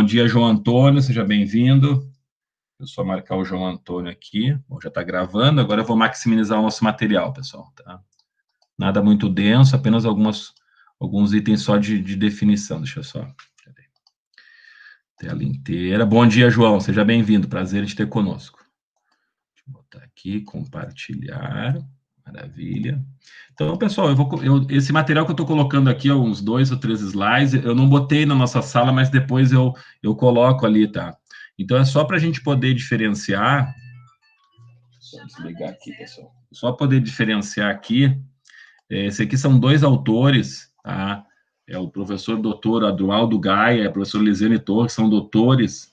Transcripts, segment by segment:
dia, João Antônio, seja bem-vindo. Eu só marcar o João Antônio aqui. Bom, já está gravando, agora eu vou maximizar o nosso material, pessoal, tá? Nada muito denso, apenas alguns itens só de definição. Deixa eu só... Tela inteira. Bom dia, João, seja bem-vindo, prazer em te ter conosco. Deixa eu botar aqui, compartilhar, maravilha. Então, pessoal, esse material que eu estou colocando aqui, uns 2 ou 3 slides, eu não botei na nossa sala, mas depois eu coloco ali, tá? Então, é só para a gente poder diferenciar. Deixa eu desligar aqui, pessoal. Só poder diferenciar aqui. Esse aqui são 2 autores, tá? É o professor doutor Adroaldo Gaia e a professora Lisiane Torres, são doutores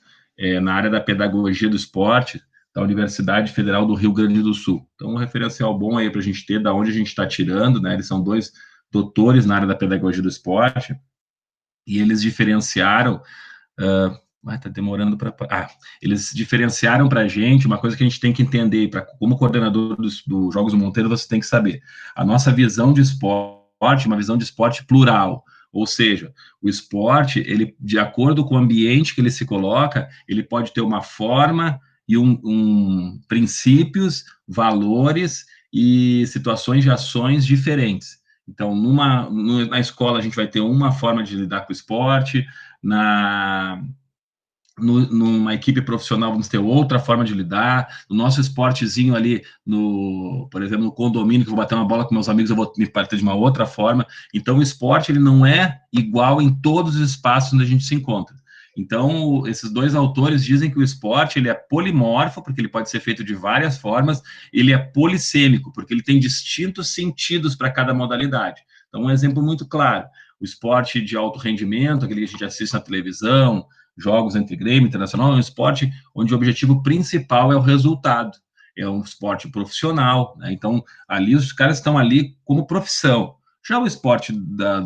na área da pedagogia do esporte da Universidade Federal do Rio Grande do Sul. Então, um referencial bom aí para a gente ter da onde a gente está tirando, né? Eles são 2 doutores na área da pedagogia do esporte e eles diferenciaram... tá demorando para... eles diferenciaram para a gente uma coisa que a gente tem que entender, como coordenador dos Jogos do Monteiro, você tem que saber. A nossa visão de esporte, uma visão de esporte plural, ou seja, o esporte, ele, de acordo com o ambiente que ele se coloca, ele pode ter uma forma e princípios, valores e situações de ações diferentes. Então, na escola, a gente vai ter uma forma de lidar com o esporte, numa equipe profissional vamos ter outra forma de lidar, no nosso esportezinho ali, por exemplo, no condomínio, que eu vou bater uma bola com meus amigos, eu vou me partir de uma outra forma. Então, o esporte, ele não é igual em todos os espaços onde a gente se encontra. Então, esses 2 autores dizem que o esporte, ele é polimorfo, porque ele pode ser feito de várias formas, ele é polissêmico, porque ele tem distintos sentidos para cada modalidade. Então, um exemplo muito claro, o esporte de alto rendimento, aquele que a gente assiste na televisão, jogos entre Grêmio e Internacional, é um esporte onde o objetivo principal é o resultado, é um esporte profissional, né? Então, ali os caras estão ali como profissão. Já o esporte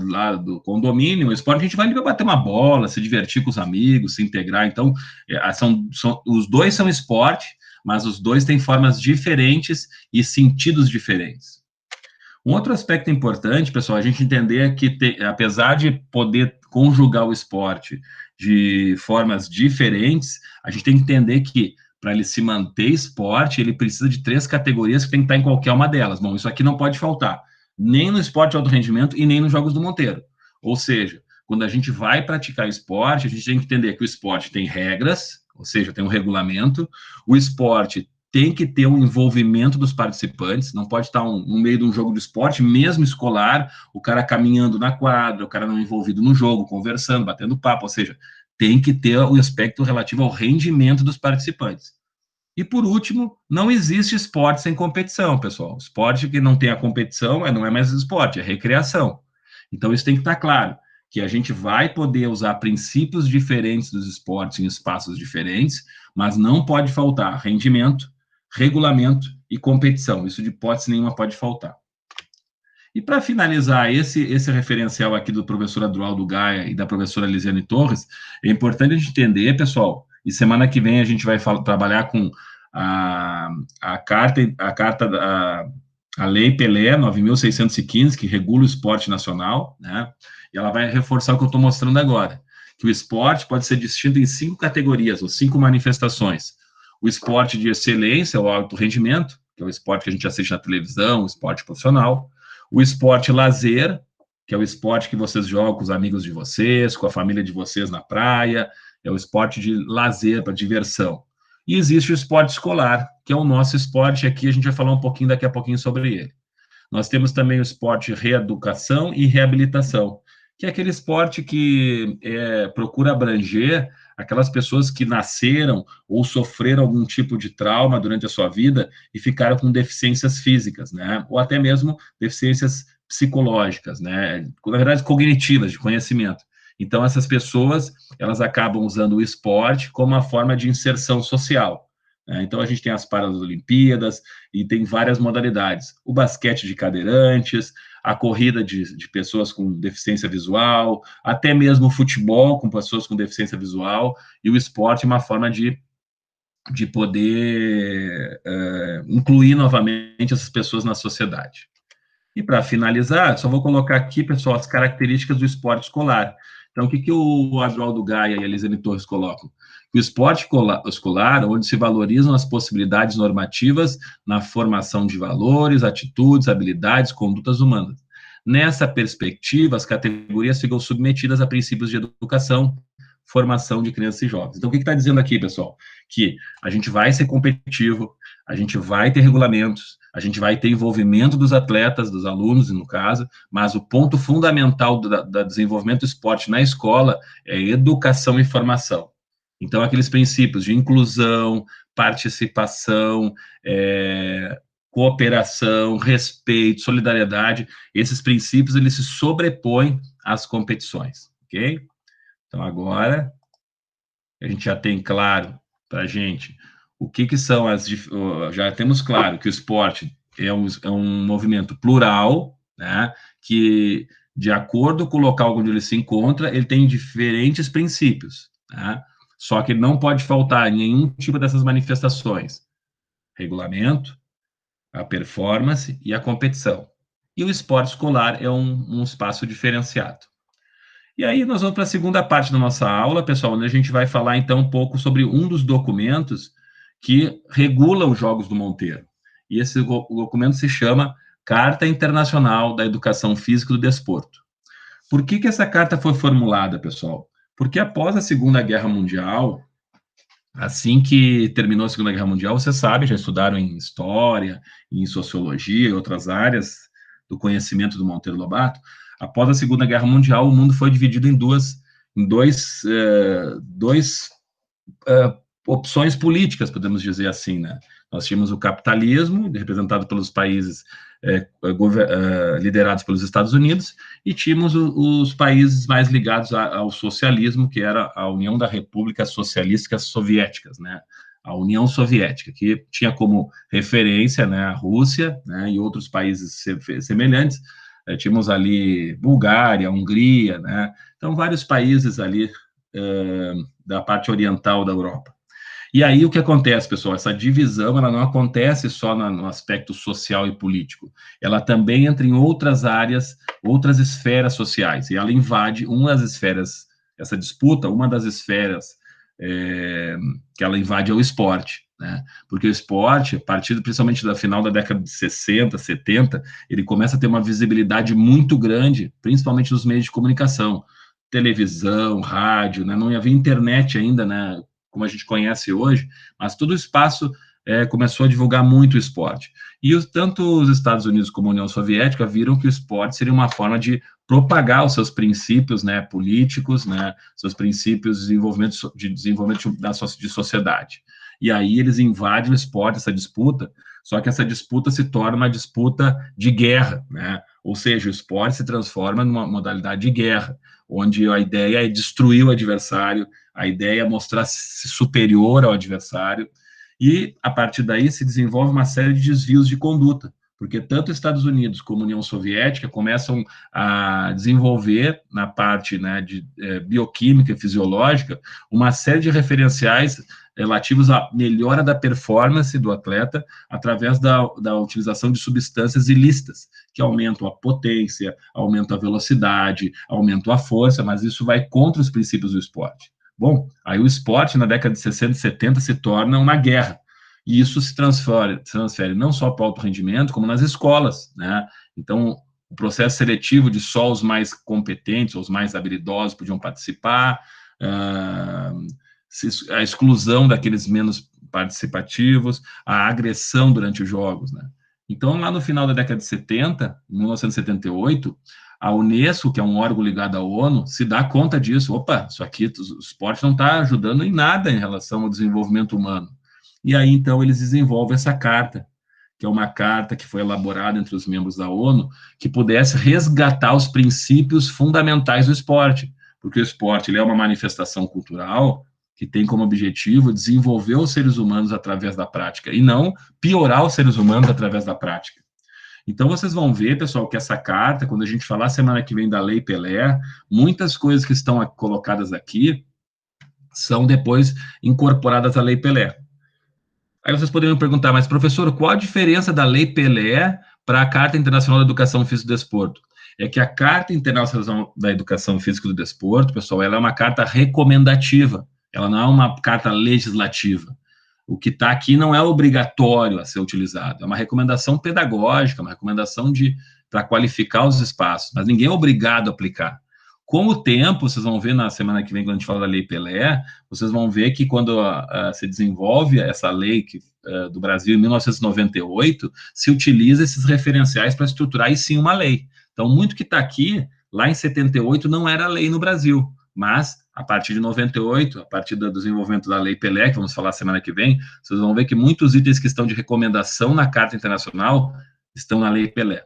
lá do condomínio, o esporte a gente vai ali para bater uma bola, se divertir com os amigos, se integrar. Então, os 2 são esporte, mas os 2 têm formas diferentes e sentidos diferentes. Um outro aspecto importante, pessoal, a gente entender que, apesar de poder conjugar o esporte de formas diferentes, a gente tem que entender que, para ele se manter esporte, ele precisa de 3 categorias que tem que estar em qualquer uma delas. Bom, isso aqui não pode faltar, nem no esporte de alto rendimento e nem nos Jogos do Monteiro. Ou seja, quando a gente vai praticar esporte, a gente tem que entender que o esporte tem regras, ou seja, tem um regulamento, o esporte tem que ter um envolvimento dos participantes, não pode estar no meio de um jogo de esporte, mesmo escolar, o cara caminhando na quadra, o cara não envolvido no jogo, conversando, batendo papo, ou seja, tem que ter o aspecto relativo ao rendimento dos participantes. E, por último, não existe esporte sem competição, pessoal. Esporte que não tem a competição não é mais esporte, é recreação. Então, isso tem que estar claro, que a gente vai poder usar princípios diferentes dos esportes em espaços diferentes, mas não pode faltar rendimento, regulamento e competição. Isso de hipótese nenhuma pode faltar. E para finalizar esse referencial aqui do professor Adroaldo Gaia e da professora Lisiane Torres, é importante a gente entender, pessoal, e semana que vem a gente vai trabalhar com a Lei Pelé 9.615, que regula o esporte nacional, né? E ela vai reforçar o que eu estou mostrando agora, que o esporte pode ser distinto em 5 categorias, ou 5 manifestações. O esporte de excelência, o alto rendimento, que é o esporte que a gente assiste na televisão, o esporte profissional. O esporte lazer, que é o esporte que vocês jogam com os amigos de vocês, com a família de vocês na praia, é o esporte de lazer, para diversão. E existe o esporte escolar, que é o nosso esporte aqui, a gente vai falar um pouquinho daqui a pouquinho sobre ele. Nós temos também o esporte reeducação e reabilitação, que é aquele esporte que procura abranger aquelas pessoas que nasceram ou sofreram algum tipo de trauma durante a sua vida e ficaram com deficiências físicas, né? Ou até mesmo deficiências psicológicas, né? Na verdade, cognitivas, de conhecimento. Então, essas pessoas, elas acabam usando o esporte como uma forma de inserção social. Então, a gente tem as Paralimpíadas e tem várias modalidades. O basquete de cadeirantes, a corrida de pessoas com deficiência visual, até mesmo o futebol com pessoas com deficiência visual, e o esporte é uma forma de poder incluir novamente essas pessoas na sociedade. E para finalizar, só vou colocar aqui, pessoal, as características do esporte escolar. Então, o que o Adroaldo Gaia e a Elisane Torres colocam? Que o esporte escolar, onde se valorizam as possibilidades normativas na formação de valores, atitudes, habilidades, condutas humanas. Nessa perspectiva, as categorias ficam submetidas a princípios de educação, formação de crianças e jovens. Então, o que está dizendo aqui, pessoal? Que a gente vai ser competitivo, a gente vai ter regulamentos, a gente vai ter envolvimento dos atletas, dos alunos, no caso, mas o ponto fundamental do desenvolvimento do esporte na escola é educação e formação. Então, aqueles princípios de inclusão, participação, cooperação, respeito, solidariedade, esses princípios, eles se sobrepõem às competições, ok? Então, agora, a gente já tem claro para a gente o que são as... Já temos claro que o esporte é um movimento plural, né, que, de acordo com o local onde ele se encontra, ele tem diferentes princípios, né, só que não pode faltar nenhum tipo dessas manifestações. Regulamento, a performance e a competição. E o esporte escolar é um espaço diferenciado. E aí nós vamos para a segunda parte da nossa aula, pessoal, onde a gente vai falar, então, um pouco sobre um dos documentos que regula os Jogos do Monteiro. E esse documento se chama Carta Internacional da Educação Física e do Desporto. Por que essa carta foi formulada, pessoal? Porque após a Segunda Guerra Mundial, assim que terminou a Segunda Guerra Mundial, você sabe, já estudaram em História, em Sociologia e outras áreas do conhecimento do Monteiro Lobato, após a Segunda Guerra Mundial, o mundo foi dividido em duas opções políticas, podemos dizer assim, né? Nós tínhamos o capitalismo, representado pelos países liderados pelos Estados Unidos, e tínhamos os países mais ligados ao socialismo, que era a União da Repúblicas Socialistas Soviéticas, né? A União Soviética, que tinha como referência, né, a Rússia, né, e outros países semelhantes. Tínhamos ali Bulgária, Hungria, né? Então, vários países ali da parte oriental da Europa. E aí o que acontece, pessoal? Essa divisão, ela não acontece só no aspecto social e político, ela também entra em outras áreas, outras esferas sociais, e ela invade uma das esferas, essa disputa, uma das esferas que ela invade é o esporte, né? Porque o esporte, a partir principalmente da final da década de 60, 70, ele começa a ter uma visibilidade muito grande, principalmente nos meios de comunicação, televisão, rádio, né? Não havia internet ainda, né, como a gente conhece hoje, mas todo o espaço começou a divulgar muito o esporte. E tanto os Estados Unidos como a União Soviética viram que o esporte seria uma forma de propagar os seus princípios, né, políticos, né, seus princípios de desenvolvimento de sociedade. E aí eles invadem o esporte, essa disputa, só que essa disputa se torna uma disputa de guerra, né? Ou seja, o esporte se transforma numa modalidade de guerra, onde a ideia é destruir o adversário, a ideia é mostrar-se superior ao adversário, e, a partir daí, se desenvolve uma série de desvios de conduta, porque tanto os Estados Unidos como a União Soviética começam a desenvolver, na parte, né, de bioquímica e fisiológica, uma série de referenciais relativos à melhora da performance do atleta através da utilização de substâncias ilícitas, que aumentam a potência, aumentam a velocidade, aumentam a força, mas isso vai contra os princípios do esporte. Bom, aí o esporte, na década de 60 e 70, se torna uma guerra, e isso se transfere não só para o alto rendimento, como nas escolas, né? Então, o processo seletivo de só os mais competentes, os mais habilidosos podiam participar, a exclusão daqueles menos participativos, a agressão durante os jogos, né? Então, lá no final da década de 70, em 1978, a Unesco, que é um órgão ligado à ONU, se dá conta disso. Opa, isso aqui, o esporte não está ajudando em nada em relação ao desenvolvimento humano. E aí, então, eles desenvolvem essa carta, que é uma carta que foi elaborada entre os membros da ONU, que pudesse resgatar os princípios fundamentais do esporte, porque o esporte ele é uma manifestação cultural que tem como objetivo desenvolver os seres humanos através da prática, e não piorar os seres humanos através da prática. Então, vocês vão ver, pessoal, que essa carta, quando a gente falar semana que vem da Lei Pelé, muitas coisas que estão colocadas aqui são depois incorporadas à Lei Pelé. Aí vocês poderiam perguntar, mas professor, qual a diferença da Lei Pelé para a Carta Internacional da Educação Física e do Desporto? é que a Carta Internacional da Educação Física e do Desporto, pessoal, ela é uma carta recomendativa, ela não é uma carta legislativa. O que está aqui não é obrigatório a ser utilizado, é uma recomendação pedagógica, uma recomendação para qualificar os espaços, mas ninguém é obrigado a aplicar. Com o tempo, vocês vão ver na semana que vem, quando a gente fala da Lei Pelé, vocês vão ver que quando se desenvolve essa lei do Brasil em 1998, se utiliza esses referenciais para estruturar, e sim, uma lei. Então, muito que está aqui, lá em 78, não era lei no Brasil, mas a partir de 98, a partir do desenvolvimento da Lei Pelé, que vamos falar semana que vem, vocês vão ver que muitos itens que estão de recomendação na Carta Internacional estão na Lei Pelé.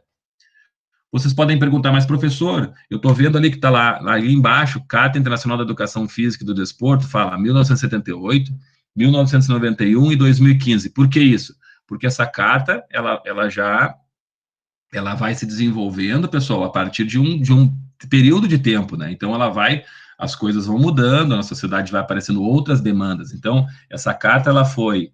Vocês podem perguntar, mas professor, eu estou vendo ali que está lá embaixo, Carta Internacional da Educação Física e do Desporto, fala 1978, 1991 e 2015. Por que isso? Porque essa carta, ela vai se desenvolvendo, pessoal, a partir de um período de tempo, né? Então, as coisas vão mudando, na sociedade vai aparecendo outras demandas. Então, essa carta, ela foi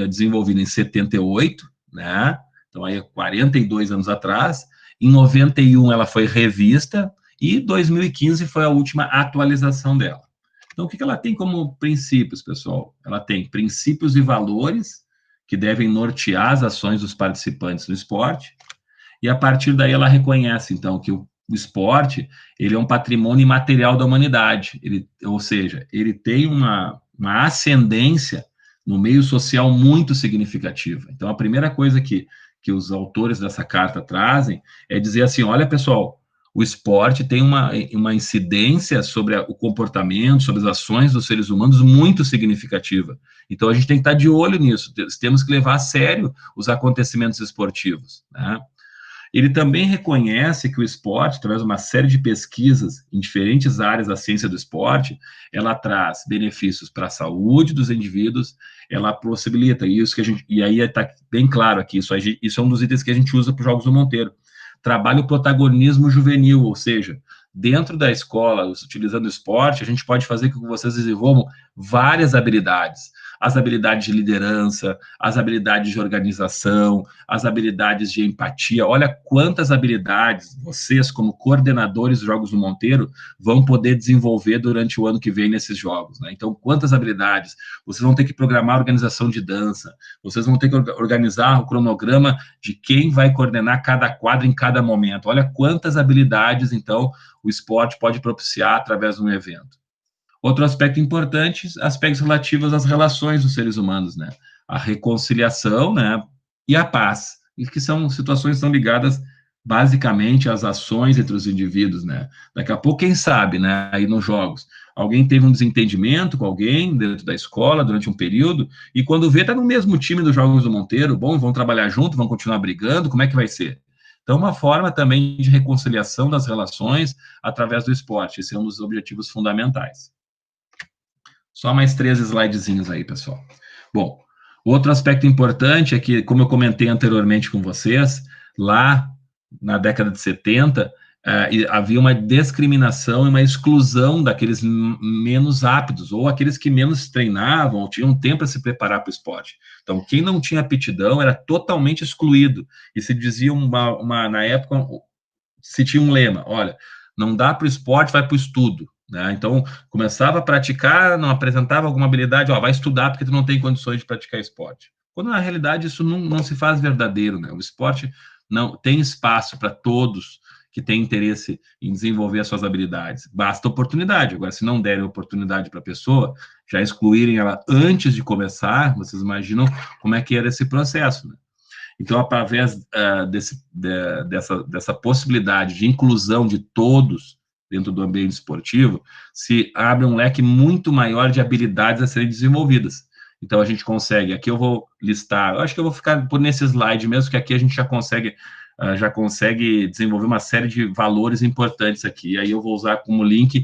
desenvolvida em 78, né? Então, aí, 42 anos atrás. Em 91, ela foi revista, e 2015 foi a última atualização dela. Então, o que ela tem como princípios, pessoal? Ela tem princípios e valores que devem nortear as ações dos participantes do esporte, e a partir daí ela reconhece, então, que o esporte, ele é um patrimônio imaterial da humanidade, ou seja, ele tem uma ascendência no meio social muito significativa. Então, a primeira coisa que os autores dessa carta trazem é dizer assim, olha, pessoal, o esporte tem uma incidência sobre o comportamento, sobre as ações dos seres humanos muito significativa. Então, a gente tem que estar de olho nisso, temos que levar a sério os acontecimentos esportivos, né? Ele também reconhece que o esporte, através de uma série de pesquisas em diferentes áreas da ciência do esporte, ela traz benefícios para a saúde dos indivíduos, ela possibilita, e aí está bem claro aqui, isso é um dos itens que a gente usa para os Jogos do Monteiro, trabalha o protagonismo juvenil, ou seja, dentro da escola, utilizando o esporte, a gente pode fazer com que vocês desenvolvam várias habilidades, as habilidades de liderança, as habilidades de organização, as habilidades de empatia. Olha quantas habilidades vocês, como coordenadores dos Jogos do Monteiro, vão poder desenvolver durante o ano que vem nesses jogos, né? Então, quantas habilidades? Vocês vão ter que programar a organização de dança, vocês vão ter que organizar o cronograma de quem vai coordenar cada quadro em cada momento. Olha quantas habilidades, então, o esporte pode propiciar através de um evento. Outro aspecto importante, aspectos relativos às relações dos seres humanos, né? A reconciliação, né? E a paz, e que são situações que estão ligadas basicamente às ações entre os indivíduos, né? Daqui a pouco, quem sabe, né? Aí nos jogos, alguém teve um desentendimento com alguém dentro da escola durante um período, e quando vê, tá no mesmo time dos Jogos do Monteiro, bom, vão trabalhar junto, vão continuar brigando, como é que vai ser? Então, uma forma também de reconciliação das relações através do esporte, esse é um dos objetivos fundamentais. Só mais 3 slidezinhos aí, pessoal. Bom, outro aspecto importante é que, como eu comentei anteriormente com vocês, lá na década de 70, havia uma discriminação e uma exclusão daqueles menos aptos, ou aqueles que menos treinavam, ou tinham tempo para se preparar para o esporte. Então, quem não tinha aptidão era totalmente excluído. E se dizia na época, se tinha um lema, olha, não dá para o esporte, vai para o estudo. Né? Então, começava a praticar, não apresentava alguma habilidade, vai estudar porque tu não tem condições de praticar esporte. Quando, na realidade, isso não se faz verdadeiro, né? O esporte não tem espaço para todos que têm interesse em desenvolver as suas habilidades. Basta oportunidade. Agora, se não derem oportunidade para a pessoa, já excluírem ela antes de começar, vocês imaginam como é que era esse processo, né? Então, através dessa possibilidade de inclusão de todos dentro do ambiente esportivo, se abre um leque muito maior de habilidades a serem desenvolvidas. Então, a gente consegue, aqui eu vou listar, eu acho que eu vou ficar por nesse slide mesmo, que aqui a gente já consegue desenvolver uma série de valores importantes aqui, e aí eu vou usar como link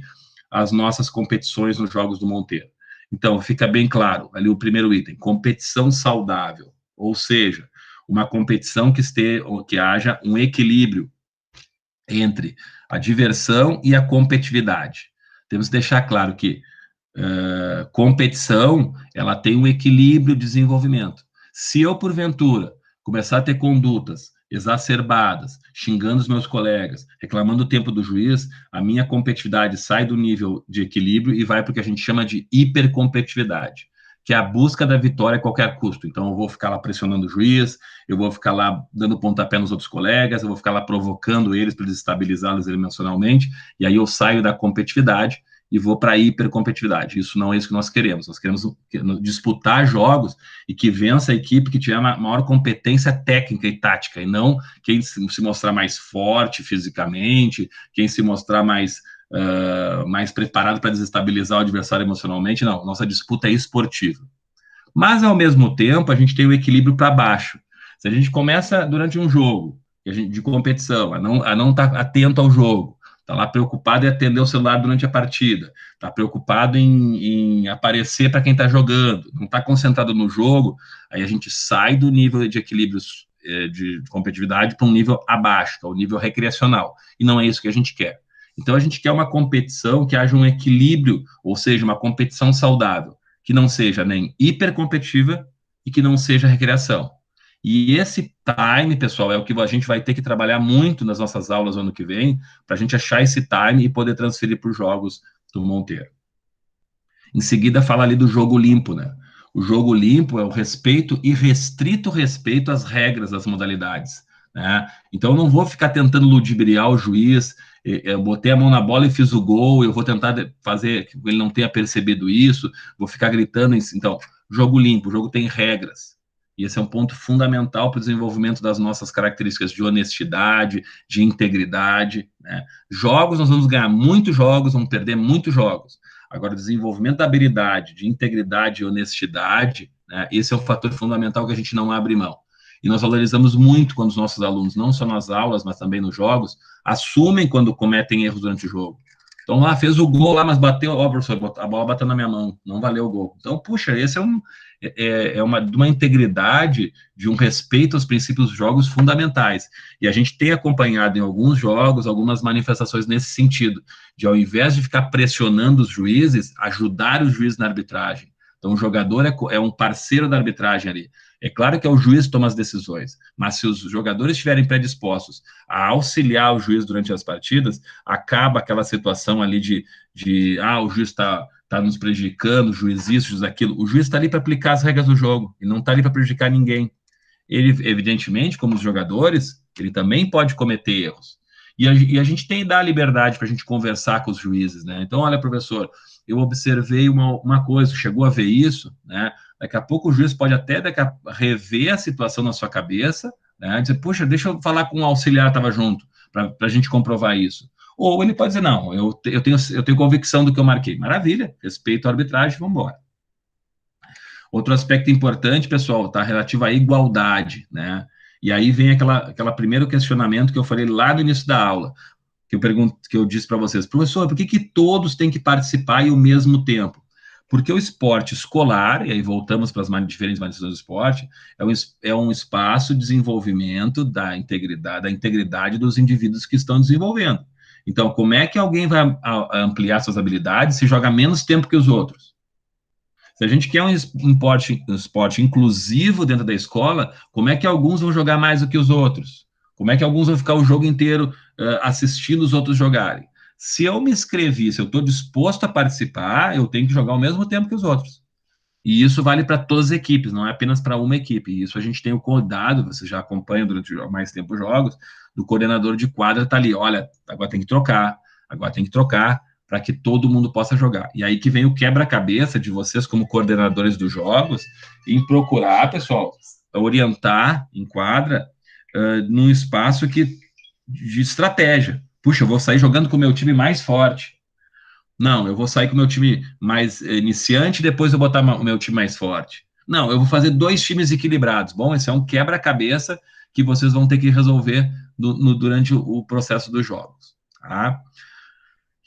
as nossas competições nos Jogos do Monteiro. Então, fica bem claro, ali o primeiro item, competição saudável, ou seja, uma competição que haja um equilíbrio entre a diversão e a competitividade. Temos que deixar claro que competição, ela tem um equilíbrio de desenvolvimento. Se eu, porventura, começar a ter condutas exacerbadas, xingando os meus colegas, reclamando o tempo do juiz, a minha competitividade sai do nível de equilíbrio e vai para o que a gente chama de hipercompetitividade, que é a busca da vitória a qualquer custo. Então, eu vou ficar lá pressionando o juiz, eu vou ficar lá dando pontapé nos outros colegas, eu vou ficar lá provocando eles para desestabilizá-los emocionalmente, e aí eu saio da competitividade e vou para a hipercompetitividade. Isso não é isso que nós queremos. Nós queremos disputar jogos e que vença a equipe que tiver maior competência técnica e tática, e não quem se mostrar mais forte fisicamente, quem se mostrar mais preparado para desestabilizar o adversário emocionalmente. Não, nossa disputa é esportiva. Mas, ao mesmo tempo, a gente tem o equilíbrio para baixo. Se a gente começa durante um jogo de competição, a não estar atento ao jogo, está lá preocupado em atender o celular durante a partida, está preocupado em aparecer para quem está jogando, não está concentrado no jogo, aí a gente sai do nível de equilíbrio de competitividade para um nível abaixo, que é o nível recreacional, e não é isso que a gente quer. Então a gente quer uma competição que haja um equilíbrio, ou seja, uma competição saudável, que não seja nem hipercompetitiva e que não seja recreação. E esse time, pessoal, é o que a gente vai ter que trabalhar muito nas nossas aulas no ano que vem, para a gente achar esse time e poder transferir para os jogos do Monteiro. Em seguida, fala ali do jogo limpo, né? O jogo limpo é o respeito e restrito respeito às regras das modalidades, né? Então, eu não vou ficar tentando ludibriar o juiz, eu botei a mão na bola e fiz o gol, eu vou tentar fazer que ele não tenha percebido isso, vou ficar gritando. Então, jogo limpo, o jogo tem regras. E esse é um ponto fundamental para o desenvolvimento das nossas características de honestidade, de integridade, né? Jogos, nós vamos ganhar muitos jogos, vamos perder muitos jogos. Agora, o desenvolvimento da habilidade, de integridade e honestidade, né, esse é o fator fundamental que a gente não abre mão. E nós valorizamos muito quando os nossos alunos, não só nas aulas, mas também nos jogos, assumem quando cometem erros durante o jogo. Então, lá, fez o gol lá, mas bateu, ó, professor, a bola bateu na minha mão, não valeu o gol. Então, puxa, esse é uma integridade, de um respeito aos princípios dos jogos fundamentais. E a gente tem acompanhado em alguns jogos, algumas manifestações nesse sentido, de ao invés de ficar pressionando os juízes, ajudar o juiz na arbitragem. Então, o jogador é um parceiro da arbitragem ali. É claro que é o juiz que toma as decisões, mas se os jogadores estiverem predispostos a auxiliar o juiz durante as partidas, acaba aquela situação ali o juiz está nos prejudicando, o juiz isso, o juiz aquilo. O juiz está ali para aplicar as regras do jogo, e não está ali para prejudicar ninguém. Ele, evidentemente, como os jogadores, ele também pode cometer erros. E a gente tem que dar liberdade para a gente conversar com os juízes, né? Então, olha, professor, eu observei uma coisa, chegou a ver isso, né? Daqui a pouco o juiz pode até rever a situação na sua cabeça, né? Dizer, puxa, deixa eu falar com o auxiliar que estava junto, para a gente comprovar isso. Ou ele pode dizer, não, eu tenho convicção do que eu marquei. Maravilha, respeito à arbitragem, vamos embora. Outro aspecto importante, pessoal, está relativo à igualdade, né? E aí vem aquela primeiro questionamento que eu falei lá no início da aula, que eu disse para vocês, professor, por que todos têm que participar ao mesmo tempo? Porque o esporte escolar, e aí voltamos para as diferentes manifestações do esporte, é um espaço de desenvolvimento da integridade dos indivíduos que estão desenvolvendo. Então, como é que alguém vai ampliar suas habilidades se joga menos tempo que os outros? Se a gente quer um esporte inclusivo dentro da escola, como é que alguns vão jogar mais do que os outros? Como é que alguns vão ficar o jogo inteiro assistindo os outros jogarem? Se eu me inscrevi, se eu estou disposto a participar, eu tenho que jogar ao mesmo tempo que os outros. E isso vale para todas as equipes, não é apenas para uma equipe. E isso a gente tem o cuidado, você já acompanha durante mais tempo os jogos, do coordenador de quadra está ali, olha, agora tem que trocar, para que todo mundo possa jogar. E aí que vem o quebra-cabeça de vocês, como coordenadores dos jogos, em procurar, pessoal, orientar em quadra num espaço de estratégia. Puxa, eu vou sair jogando com o meu time mais forte. Não, eu vou sair com o meu time mais iniciante, depois eu botar o meu time mais forte. Não, eu vou fazer 2 times equilibrados. Bom, esse é um quebra-cabeça que vocês vão ter que resolver durante o processo dos jogos. Tá?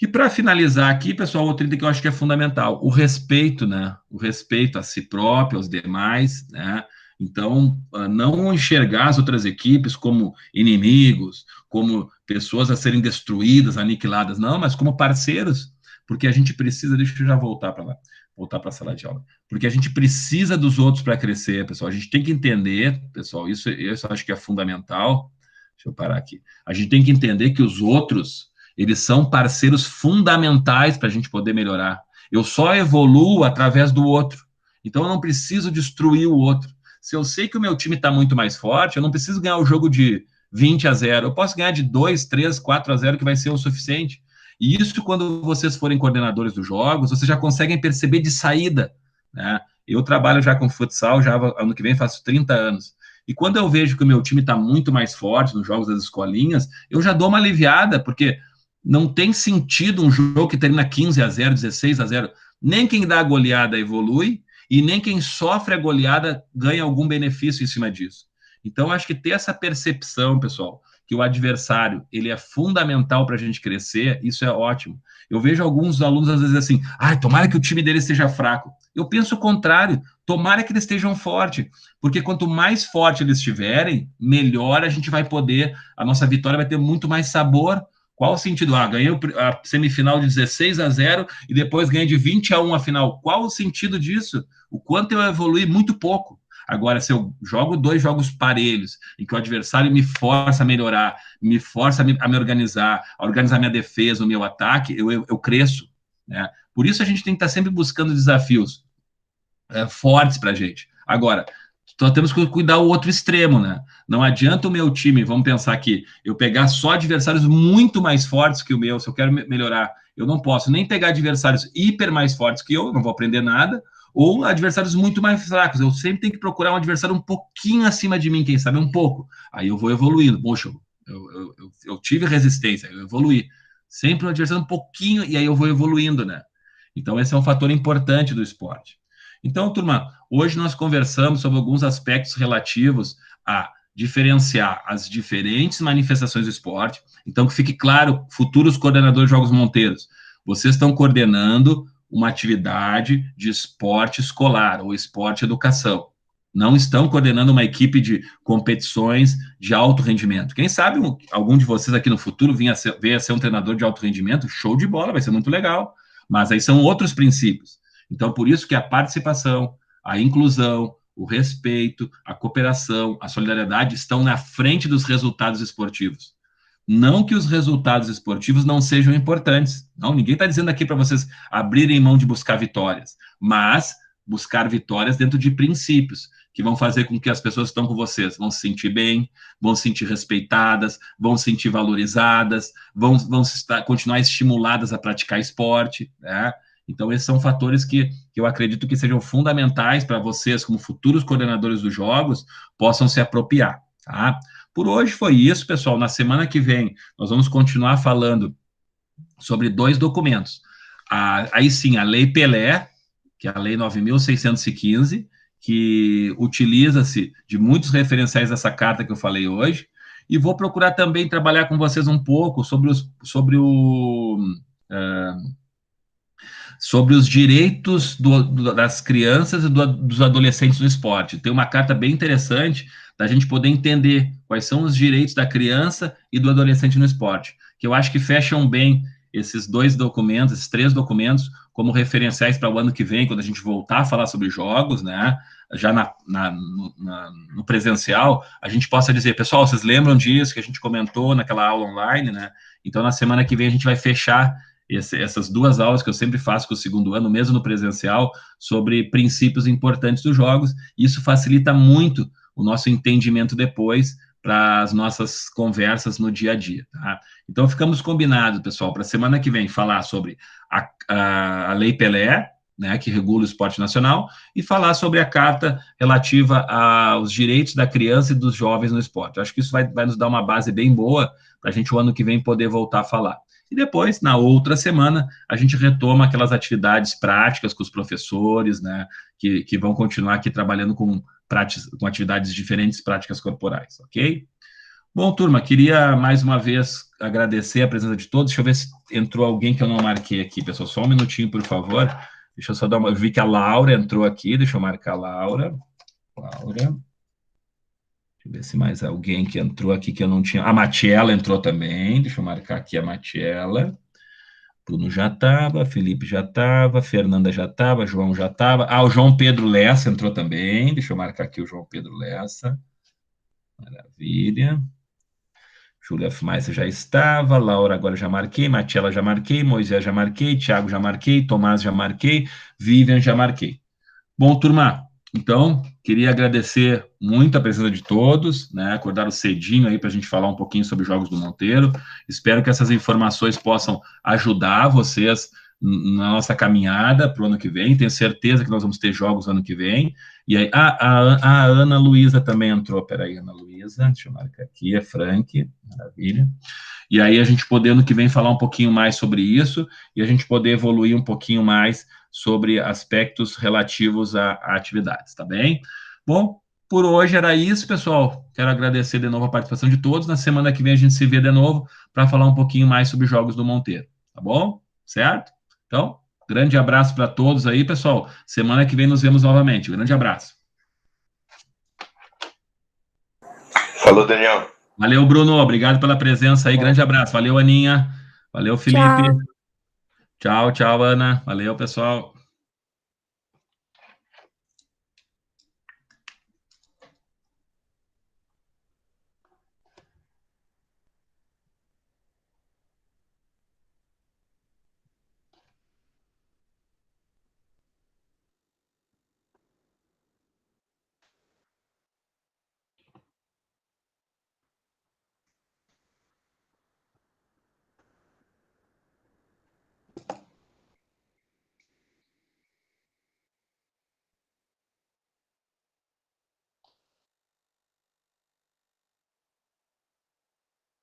E para finalizar aqui, pessoal, outro item que eu acho que é fundamental, o respeito, né? O respeito a si próprio, aos demais, né? Então, não enxergar as outras equipes como inimigos, como pessoas a serem destruídas, aniquiladas, não, mas como parceiros, porque a gente precisa, deixa eu já voltar para lá, voltar para a sala de aula. Porque a gente precisa dos outros para crescer, pessoal. A gente tem que entender, pessoal, isso eu acho que é fundamental. Deixa eu parar aqui. A gente tem que entender que os outros, eles são parceiros fundamentais para a gente poder melhorar. Eu só evoluo através do outro. Então, eu não preciso destruir o outro. Se eu sei que o meu time está muito mais forte, eu não preciso ganhar o jogo de 20-0. Eu posso ganhar de 2, 3, 4-0, que vai ser o suficiente. E isso, quando vocês forem coordenadores dos jogos, vocês já conseguem perceber de saída, né? Eu trabalho já com futsal, já ano que vem faço 30 anos. E quando eu vejo que o meu time está muito mais forte nos jogos das escolinhas, eu já dou uma aliviada, porque não tem sentido um jogo que termina 15-0, 16-0. Nem quem dá a goleada evolui, e nem quem sofre a goleada ganha algum benefício em cima disso. Então, acho que ter essa percepção, pessoal, que o adversário ele é fundamental para a gente crescer, isso é ótimo. Eu vejo alguns alunos às vezes assim, tomara que o time dele esteja fraco. Eu penso o contrário, tomara que eles estejam fortes, porque quanto mais forte eles estiverem, melhor a gente vai poder, a nossa vitória vai ter muito mais sabor. Qual o sentido? Ganhei a semifinal de 16-0 e depois ganhei de 20-1 a final. Qual o sentido disso? O quanto eu evolui? Muito pouco. Agora, se eu jogo 2 jogos parelhos, em que o adversário me força a melhorar, me força a me organizar, a organizar minha defesa, o meu ataque, eu cresço, né? Por isso a gente tem que estar sempre buscando desafios fortes para a gente. Agora, nós temos que cuidar o outro extremo, né? Não adianta o meu time, vamos pensar aqui, eu pegar só adversários muito mais fortes que o meu, se eu quero melhorar, eu não posso nem pegar adversários hiper mais fortes que eu não vou aprender nada, ou adversários muito mais fracos. Eu sempre tenho que procurar um adversário um pouquinho acima de mim, quem sabe um pouco. Aí eu vou evoluindo. Poxa, eu tive resistência, eu evoluí. Sempre um adversário um pouquinho, e aí eu vou evoluindo, né? Então, esse é um fator importante do esporte. Então, turma, hoje nós conversamos sobre alguns aspectos relativos a diferenciar as diferentes manifestações do esporte. Então, que fique claro, futuros coordenadores de Jogos Monteiros, vocês estão coordenando uma atividade de esporte escolar ou esporte educação. Não estão coordenando uma equipe de competições de alto rendimento. Quem sabe algum de vocês aqui no futuro venha a ser um treinador de alto rendimento, show de bola, vai ser muito legal. Mas aí são outros princípios. Então, por isso que a participação, a inclusão, o respeito, a cooperação, a solidariedade estão na frente dos resultados esportivos. Não que os resultados esportivos não sejam importantes. Não, ninguém está dizendo aqui para vocês abrirem mão de buscar vitórias, mas buscar vitórias dentro de princípios que vão fazer com que as pessoas que estão com vocês vão se sentir bem, vão se sentir respeitadas, vão se sentir valorizadas, vão continuar estimuladas a praticar esporte, né? Então, esses são fatores que eu acredito que sejam fundamentais para vocês, como futuros coordenadores dos jogos, possam se apropriar, tá? Por hoje foi isso, pessoal. Na semana que vem, nós vamos continuar falando sobre 2 documentos. Aí sim, a Lei Pelé, que é a Lei 9.615, que utiliza-se de muitos referenciais dessa carta que eu falei hoje, e vou procurar também trabalhar com vocês um pouco sobre os direitos das crianças e dos adolescentes no esporte. Tem uma carta bem interessante da gente poder entender quais são os direitos da criança e do adolescente no esporte, que eu acho que fecham bem esses 2 documentos, esses 3 documentos, como referenciais para o ano que vem, quando a gente voltar a falar sobre jogos, né? Já no presencial, a gente possa dizer, pessoal, vocês lembram disso que a gente comentou naquela aula online, né? Então, na semana que vem, a gente vai fechar essas 2 aulas que eu sempre faço com o segundo ano, mesmo no presencial, sobre princípios importantes dos jogos. Isso facilita muito o nosso entendimento depois para as nossas conversas no dia a dia, tá? Então, ficamos combinados, pessoal, para a semana que vem falar sobre a Lei Pelé, né, que regula o esporte nacional, e falar sobre a carta relativa aos direitos da criança e dos jovens no esporte. Eu acho que isso vai nos dar uma base bem boa para a gente, o ano que vem, poder voltar a falar. E depois, na outra semana, a gente retoma aquelas atividades práticas com os professores, né, que vão continuar aqui trabalhando com atividades diferentes, práticas corporais, ok? Bom, turma, queria mais uma vez agradecer a presença de todos. Deixa eu ver se entrou alguém que eu não marquei aqui, pessoal. Só um minutinho, por favor. Deixa eu só dar uma... Eu vi que a Laura entrou aqui, deixa eu marcar a Laura. Deixa eu ver se mais alguém que entrou aqui que eu não tinha... A Matiela entrou também, deixa eu marcar aqui a Matiela. Bruno já estava, Felipe já estava, Fernanda já estava, João já estava. Ah, o João Pedro Lessa entrou também. Deixa eu marcar aqui o João Pedro Lessa. Maravilha. Júlia Maissa já estava, Laura agora já marquei, Matiela já marquei, Moisés já marquei, Thiago já marquei, Tomás já marquei, Vivian já marquei. Bom, turma, então, queria agradecer muito a presença de todos, né? Acordaram cedinho aí para a gente falar um pouquinho sobre os Jogos do Monteiro. Espero que essas informações possam ajudar vocês na nossa caminhada para o ano que vem. Tenho certeza que nós vamos ter jogos ano que vem. E aí, a Ana Luísa também entrou. Peraí, Ana Luísa, deixa eu marcar aqui, é Frank, maravilha. E aí a gente poder, ano que vem, falar um pouquinho mais sobre isso e a gente poder evoluir um pouquinho mais sobre aspectos relativos a atividades, tá bem? Bom, por hoje era isso, pessoal. Quero agradecer de novo a participação de todos. Na semana que vem a gente se vê de novo para falar um pouquinho mais sobre jogos do Monteiro, tá bom? Certo? Então, grande abraço para todos aí, pessoal. Semana que vem nos vemos novamente. Grande abraço. Falou, Daniel. Valeu, Bruno. Obrigado pela presença aí. Grande abraço. Valeu, Aninha. Valeu, Felipe. Tchau. Tchau, tchau, Ana. Valeu, pessoal.